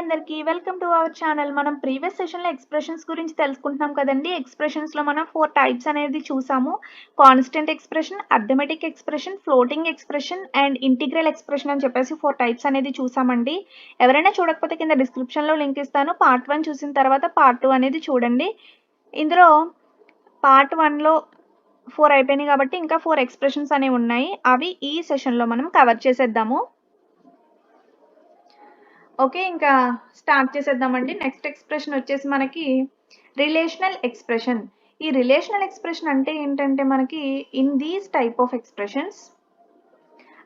అందరికీ welcome to our channel. మనం previous సెషన్‌లో ఎక్స్‌ప్రెషన్స్ గురించి తెలుసుకుంటున్నాం కదండీ. ఎక్స్‌ప్రెషన్స్‌లో మనం 4 టైప్స్ అనేది చూసాము. Constant expression, arithmetic expression, floating expression and integral expression అని చెప్పేసి 4 టైప్స్ అనేది చూసామండి. ఎవరైనా చూడకపోతే కింద డిస్క్రిప్షన్‌లో లింక్ ఇస్తాను. పార్ట్ 1 చూసిన తర్వాత పార్ట్ 2 అనేది చూడండి. ఇందులో పార్ట్ 1లో 4 అయిపోయినాయి కాబట్టి ఇంకా 4 ఎక్స్‌ప్రెషన్స్ అనేవి ఉన్నాయి. అవి ఈ సెషన్‌లో మనం కవర్ చేసేద్దాము. ఓకే. ఇంకా స్టార్ట్ చేసేద్దామండి. నెక్స్ట్ ఎక్స్‌ప్రెషన్ వచ్చేసి మనకి రిలేషనల్ ఎక్స్‌ప్రెషన్. ఈ రిలేషనల్ ఎక్స్‌ప్రెషన్ అంటే ఏంటంటే మనకి in these type of expressions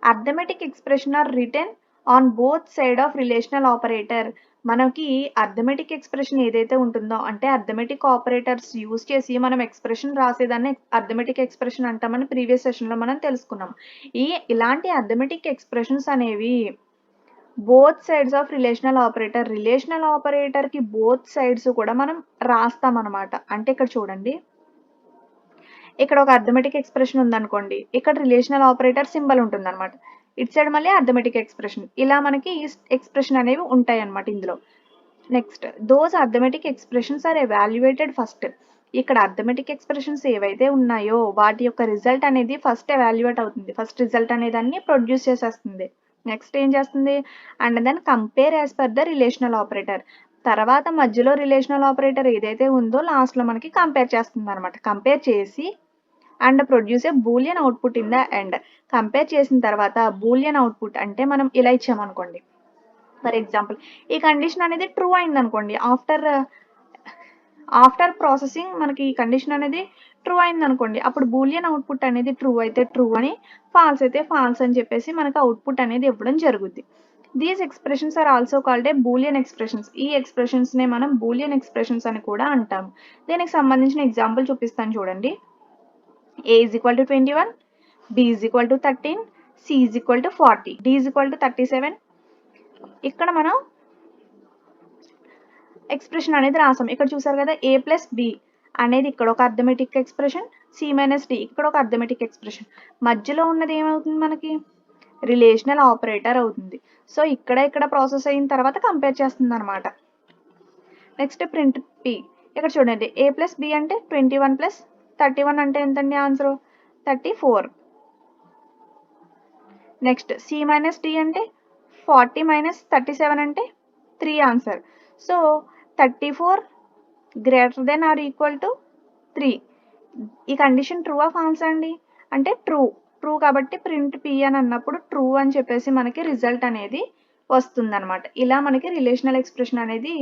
arithmetic expression are written on both side of relational operator. మనకి అర్థమెటిక్ ఎక్స్‌ప్రెషన్ ఏదైతే ఉంటుందో అంటే అర్థమెటిక్ ఆపరేటర్స్ యూజ్ చేసి మనం ఎక్స్‌ప్రెషన్ రాసేదాన్ని అర్థమెటిక్ ఎక్స్‌ప్రెషన్ అంటామని ప్రీవియస్ సెషన్‌లో మనం తెలుసుకున్నాం. ఇలాంటి అర్థమెటిక్ ఎక్స్‌ప్రెషన్స్ అనేవి బోత్ సైడ్స్ ఆఫ్ రిలేషనల్ ఆపరేటర్కి బోత్ సైడ్స్ కూడా మనం రాస్తామన్నమాట. అంటే ఇక్కడ చూడండి, ఇక్కడ ఒక అర్థమెటిక్ ఎక్స్‌ప్రెషన్ ఉందనుకోండి, ఇక్కడ రిలేషనల్ ఆపరేటర్ సింబల్ ఉంటుందన్నమాట. ఇటు సైడ్ మళ్ళీ అర్థమెటిక్ ఎక్స్‌ప్రెషన్. ఇలా మనకి ఎక్స్‌ప్రెషన్ అనేవి ఉంటాయన్నమాట ఇందులో. Next those arithmetic expressions are evaluated first. ఇక్కడ అర్థమెటిక్ ఎక్స్‌ప్రెషన్స్ ఏవైతే ఉన్నాయో వాటి యొక్క రిజల్ట్ అనేది ఫస్ట్ ఎవాల్యుయేట్ అవుతుంది. ఫస్ట్ రిజల్ట్ అనేదాన్ని ప్రొడ్యూస్ చేసేస్తుంది. నెక్స్ట్ ఏం చేస్తుంది and then compare as per the relational operator. తర్వాత మధ్యలో రిలేషనల్ ఆపరేటర్ ఏదైతే ఉందో లాస్ట్లో మనకి కంపేర్ చేస్తుంది అనమాట. కంపేర్ చేసి and produce A Boolean output in the end. Compare చేసిన తర్వాత బూలియన్ అవుట్పుట్ అంటే మనం ఇలా ఇచ్చామనుకోండి, ఫర్ ఎగ్జాంపుల్ ఈ కండిషన్ అనేది ట్రూ అయింది అనుకోండి, ఆఫ్టర్ ప్రాసెసింగ్ మనకి ఈ కండిషన్ అనేది ట్రూ అయింది అనుకోండి, అప్పుడు బూలియన్ అవుట్పుట్ అనేది ట్రూ అయితే ట్రూ అని, ఫాల్స్ అయితే ఫాల్స్ అని చెప్పేసి మనకి అవుట్పుట్ అనేది ఇవ్వడం జరుగుద్ది. These expressions are also called a boolean expressions. ఈ ఎక్స్‌ప్రెషన్స్‌నే మనం బూలియన్ ఎక్స్‌ప్రెషన్స్ అని కూడా అంటాము. దీనికి సంబంధించిన ఎగ్జాంపుల్ చూపిస్తాను చూడండి. a is equal to 21, b is equal to 13, c is equal to 40, d is equal to 37. ఇక్కడ మనం ఎక్స్‌ప్రెషన్ అనేది రాసాం. ఇక్కడ చూసారు కదా, a ప్లస్ b అనేది ఇక్కడ ఒక arithmetic expression, c minus d ఇక్కడ ఒక అర్థమెటిక్ ఎక్స్‌ప్రెషన్. మధ్యలో ఉన్నది ఏమవుతుంది మనకి రిలేషనల్ ఆపరేటర్ అవుతుంది. సో ఇక్కడ ప్రాసెస్ అయిన తర్వాత కంపేర్ చేస్తుంది అనమాట. Next print p. ఇక్కడ చూడండి, a ప్లస్ b అంటే 21 ప్లస్ 31 అంటే ఎంతండి answer 34. Next c minus d అంటే 40 మైనస్ 37 అంటే 3 answer. So 34 greater than or equal to 3. ఈ కండిషన్ ట్రూ ఆ ఫాల్స్ అండి అంటే ట్రూ కాబట్టి ప్రింట్ p అని అన్నప్పుడు ట్రూ అని చెప్పేసి మనకి రిజల్ట్ అనేది వస్తుందన్నమాట. ఇలా మనకి రిలేషనల్ ఎక్స్‌ప్రెషన్ అనేది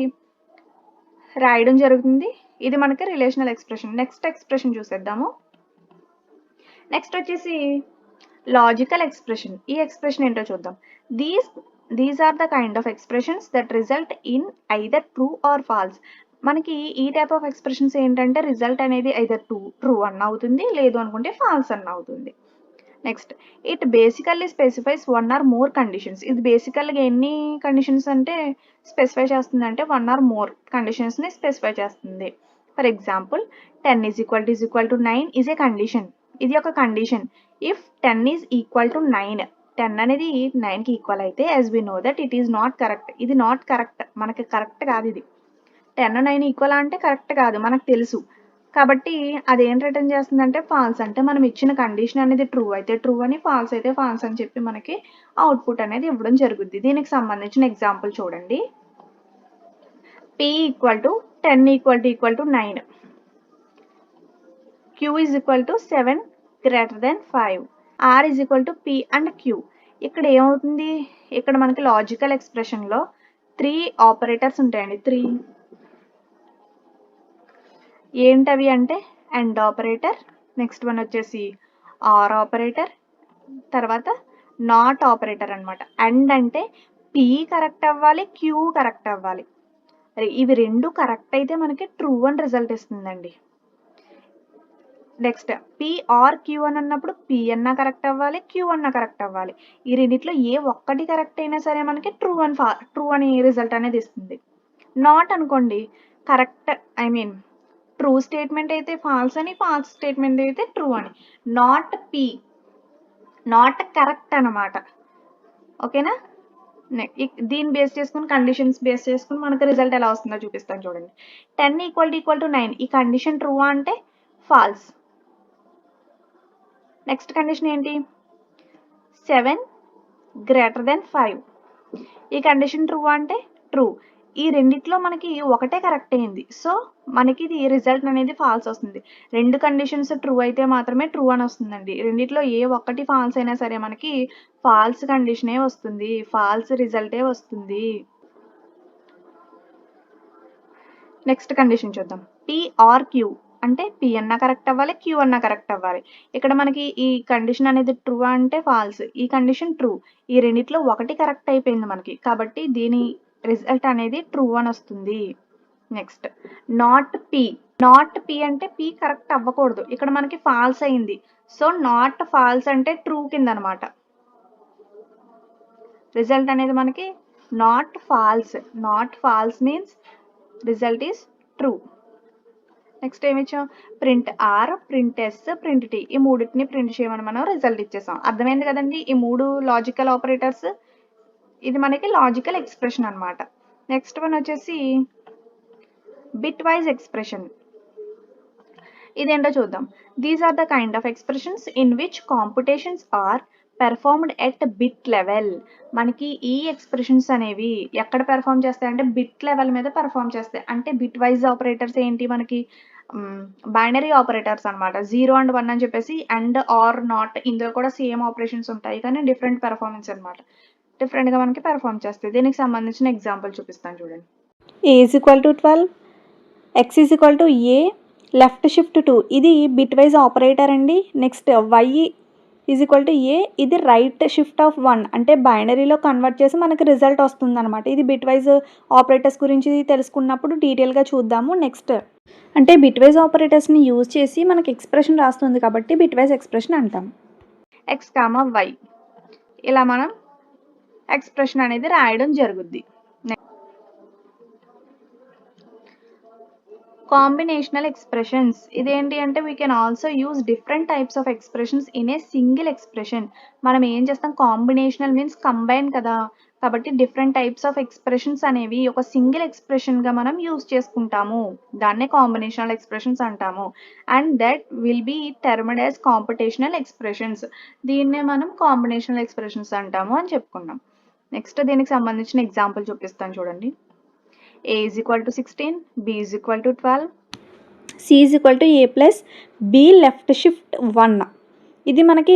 రాయడం జరుగుతుంది. ఇది మనకి రిలేషనల్ ఎక్స్‌ప్రెషన్. నెక్స్ట్ ఎక్స్‌ప్రెషన్ చూసేద్దాము. నెక్స్ట్ వచ్చేసి లాజికల్ ఎక్స్‌ప్రెషన్. ఈ ఎక్స్‌ప్రెషన్ ఏంటో చూద్దాం. These are the kind of expressions that result in either true or false. మనకి ఈ టైప్ ఆఫ్ ఎక్స్‌ప్రెషన్స్ ఏంటంటే రిజల్ట్ అనేది ఐదర్ ట్రూ అన్న అవుతుంది, లేదు అనుకుంటే ఫాల్స్ అన్న అవుతుంది. Next it basically specifies 1 or more conditions. ఇది బేసికల్గా ఎన్ని కండిషన్స్ అంటే స్పెసిఫై చేస్తుంది అంటే 1 ఆర్ మోర్ కండిషన్స్ని స్పెసిఫై చేస్తుంది. For example 10 is equal to 9 is a condition. ఇది ఒక condition. If 10 is equal to 9, 10 అనేది 9కి ఈక్వల్ అయితే as we know that it is not correct. ఇది నాట్ కరెక్ట్, మనకి కరెక్ట్ కాదు. ఇది 10 9 ఈక్వల్ అంటే కరెక్ట్ కాదు మనకు తెలుసు. కాబట్టి అదేం రిటర్న్ చేస్తుందంటే ఫాల్స్. అంటే మనం ఇచ్చిన కండిషన్ అనేది ట్రూ అయితే ట్రూ అని, ఫాల్స్ అయితే ఫాల్స్ అని చెప్పి మనకి అవుట్పుట్ అనేది ఇవ్వడం జరుగుద్ది. దీనికి సంబంధించిన ఎగ్జాంపుల్ చూడండి. p equal to 10 equal to 9, q is equal to 7 greater than 5, r is equal to p and q. ఇక్కడ ఏమవుతుంది, ఇక్కడ మనకి లాజికల్ ఎక్స్‌ప్రెషన్లో 3 ఆపరేటర్స్ ఉంటాయండి. 3 ఏంటవి అంటే అండ్ ఆపరేటర్, నెక్స్ట్ వన్ వచ్చేసి ఆర్ ఆపరేటర్, తర్వాత నాట్ ఆపరేటర్ అనమాట. అండ్ అంటే p కరెక్ట్ అవ్వాలి, q కరెక్ట్ అవ్వాలి. ఇవి రెండు కరెక్ట్ అయితే మనకి ట్రూ అని రిజల్ట్ ఇస్తుందండి. నెక్స్ట్ p ఆర్ q అని అన్నప్పుడు p అన్నా కరెక్ట్ అవ్వాలి, q అన్నా కరెక్ట్ అవ్వాలి. ఈ రెండిట్లో ఏ ఒక్కటి కరెక్ట్ అయినా సరే మనకి ట్రూ అని రిజల్ట్ అనేది ఇస్తుంది. నాట్ అనుకోండి, కరెక్ట్ ట్రూ స్టేట్మెంట్ అయితే ఫాల్స్ అని, ఫాల్స్ స్టేట్మెంట్ అయితే ట్రూ అని. నాట్ కరెక్ట్ అన్నమాట. ఓకేనా. దీన్ని బేస్ చేసుకుని కండిషన్స్ బేస్ చేసుకుని మనకు రిజల్ట్ ఎలా వస్తుందో చూపిస్తాను చూడండి. 10 ఈక్వల్ టు 9 ఈ కండిషన్ ట్రూ అంటే ఫాల్స్. నెక్స్ట్ కండిషన్ ఏంటి? 7 గ్రేటర్ దెన్ 5 ఈ కండిషన్ ట్రూ అంటే ట్రూ. ఈ రెండిట్లో మనకి ఒకటే కరెక్ట్ అయింది, సో మనకి ఇది రిజల్ట్ అనేది ఫాల్స్ వస్తుంది. రెండు కండిషన్స్ ట్రూ అయితే మాత్రమే ట్రూ అని వస్తుందండి. రెండిట్లో ఏ ఒక్కటి ఫాల్స్ అయినా సరే మనకి ఫాల్స్ కండిషనే వస్తుంది, ఫాల్స్ రిజల్టే వస్తుంది. నెక్స్ట్ కండిషన్ చూద్దాం. పి ఆర్ క్యూ అంటే పి అన్నా కరెక్ట్ అవ్వాలి, క్యూ అన్నా కరెక్ట్ అవ్వాలి. ఇక్కడ మనకి ఈ కండిషన్ అనేది ట్రూ అంటే ఫాల్స్, ఈ కండిషన్ ట్రూ. ఈ రెండిట్లో ఒకటి కరెక్ట్ అయిపోయింది మనకి, కాబట్టి దీని రిజల్ట్ అనేది ట్రూ అని వస్తుంది. Next not P. Not P అంటే పి కరెక్ట్ అవ్వకూడదు, ఇక్కడ మనకి ఫాల్స్ అయింది, సో నాట్ ఫాల్స్ అంటే ట్రూ కింద అనమాట. రిజల్ట్ అనేది మనకి not false. Not false means result is true. Next ఏమి ఇచ్చాం? Print R, print S, print T. ఈ మూడింటిని ప్రింట్ చేయమని మనం రిజల్ట్ ఇచ్చేసాం. అర్థమైంది కదండి ఈ మూడు లాజికల్ ఆపరేటర్స్. ఇది మనకి లాజికల్ ఎక్స్ప్రెషన్ అనమాట. నెక్స్ట్ వన్ వచ్చేసి బిట్ వైజ్ ఎక్స్ప్రెషన్. ఇదేంటో చూద్దాం. These are the kind of expressions in which computations are performed at bit level. మనకి ఈ ఎక్స్ప్రెషన్స్ అనేవి ఎక్కడ పెర్ఫార్మ్ చేస్తాయి అంటే బిట్ లెవెల్ మీద పెర్ఫార్మ్ చేస్తాయి. అంటే బిట్ వైజ్ ఆపరేటర్స్ ఏంటి? మనకి బైనరీ ఆపరేటర్స్ అనమాట. 0 and 1 అని చెప్పేసి అండ్ ఆర్ నాట్, ఇందులో కూడా సేమ్ ఆపరేషన్స్ ఉంటాయి కానీ డిఫరెంట్ పెర్ఫార్మెన్స్ అనమాట. డిఫరెంట్గా మనకి పెర్ఫార్మ్ చేస్తాయి. దీనికి సంబంధించిన ఎగ్జాంపుల్ చూపిస్తాను చూడండి. A is equal to 12, X is equal to A, left shift 2 ఇది బిట్ వైజ్ ఆపరేటర్ అండి. Next Y is equal to A, ఇది రైట్ షిఫ్ట్ ఆఫ్ 1 అంటే బైనరీలో కన్వర్ట్ చేసి మనకి రిజల్ట్ వస్తుంది అనమాట. ఇది బిట్ వైజ్ ఆపరేటర్స్ గురించి తెలుసుకున్నప్పుడు డీటెయిల్గా చూద్దాము. నెక్స్ట్ అంటే బిట్ వైజ్ ఆపరేటర్స్ని యూజ్ చేసి మనకి ఎక్స్ప్రెషన్ రాస్తుంది కాబట్టి బిట్ వైజ్ ఎక్స్ప్రెషన్ అంటాం. ఎక్స్ కామా వై ఇలా మనం ఎక్స్ప్రెషన్ అనేది రాయడం జరుగుద్ది. Combinational expressions. ఇదేంటి అంటే we can also use different types of expressions in a single expression. మనం ఏం చేస్తాం? కాంబినేషనల్ మీన్స్ కంబైన్ కదా, కాబట్టి డిఫరెంట్ టైప్స్ ఆఫ్ ఎక్స్ప్రెషన్స్ అనేవి ఒక సింగిల్ ఎక్స్ప్రెషన్గా మనం యూజ్ చేసుకుంటాము. దాన్నే కాంబినేషనల్ ఎక్స్ప్రెషన్స్ అంటాము. And that will be termed as computational expressions. దీన్నే మనం కాంబినేషనల్ ఎక్స్ప్రెషన్స్ అంటాము అని చెప్పుకున్నాం. నెక్స్ట్ దీనికి సంబంధించిన ఎగ్జాంపుల్ చూపిస్తాను చూడండి. A is equal to 16, B is equal to 12, C is equal to A plus B left shift 1. ఇది మనకి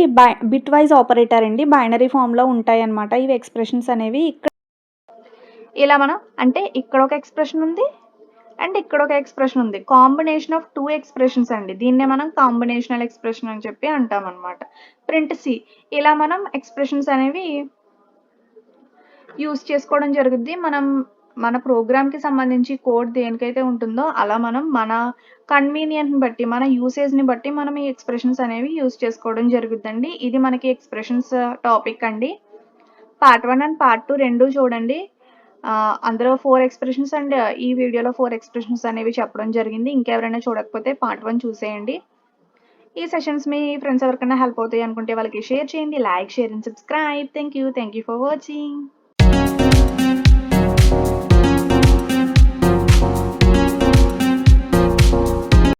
బిట్ వైజ్ ఆపరేటర్ అండి, బైనరీ ఫామ్లో ఉంటాయి అన్నమాట ఇవి ఎక్స్ప్రెషన్స్ అనేవి. ఇక్కడ ఇలా మనం అంటే ఇక్కడ ఒక ఎక్స్ప్రెషన్ ఉంది అండ్ ఇక్కడ ఒక ఎక్స్ప్రెషన్ ఉంది, కాంబినేషన్ ఆఫ్ 2 ఎక్స్ప్రెషన్స్ అండి. దీన్నే మనం కాంబినేషనల్ ఎక్స్ప్రెషన్ అని చెప్పి అంటాం అనమాట. Print C. ఇలా మనం ఎక్స్ప్రెషన్స్ అనేవి యూజ్ చేసుకోవడం జరుగుద్ది. మనం మన ప్రోగ్రామ్కి సంబంధించి కోడ్ దేనికైతే ఉంటుందో అలా మనం మన కన్వీనియంట్ని బట్టి, మన యూసేజ్ని బట్టి మనం ఈ ఎక్స్ప్రెషన్స్ అనేవి యూజ్ చేసుకోవడం జరుగుద్దండి. ఇది మనకి ఎక్స్ప్రెషన్స్ టాపిక్ అండి. పార్ట్ 1 అండ్ పార్ట్ 2 రెండు చూడండి. అందులో 4 ఎక్స్ప్రెషన్స్ అండ్ ఈ వీడియోలో 4 ఎక్స్ప్రెషన్స్ అనేవి చెప్పడం జరిగింది. ఇంకెవరైనా చూడకపోతే పార్ట్ 1 చూసేయండి. ఈ సెషన్స్ మీ ఫ్రెండ్స్ ఎవరికైనా హెల్ప్ అవుతాయి అనుకుంటే వాళ్ళకి షేర్ చేయండి. Like, share and subscribe. Thank you for watching.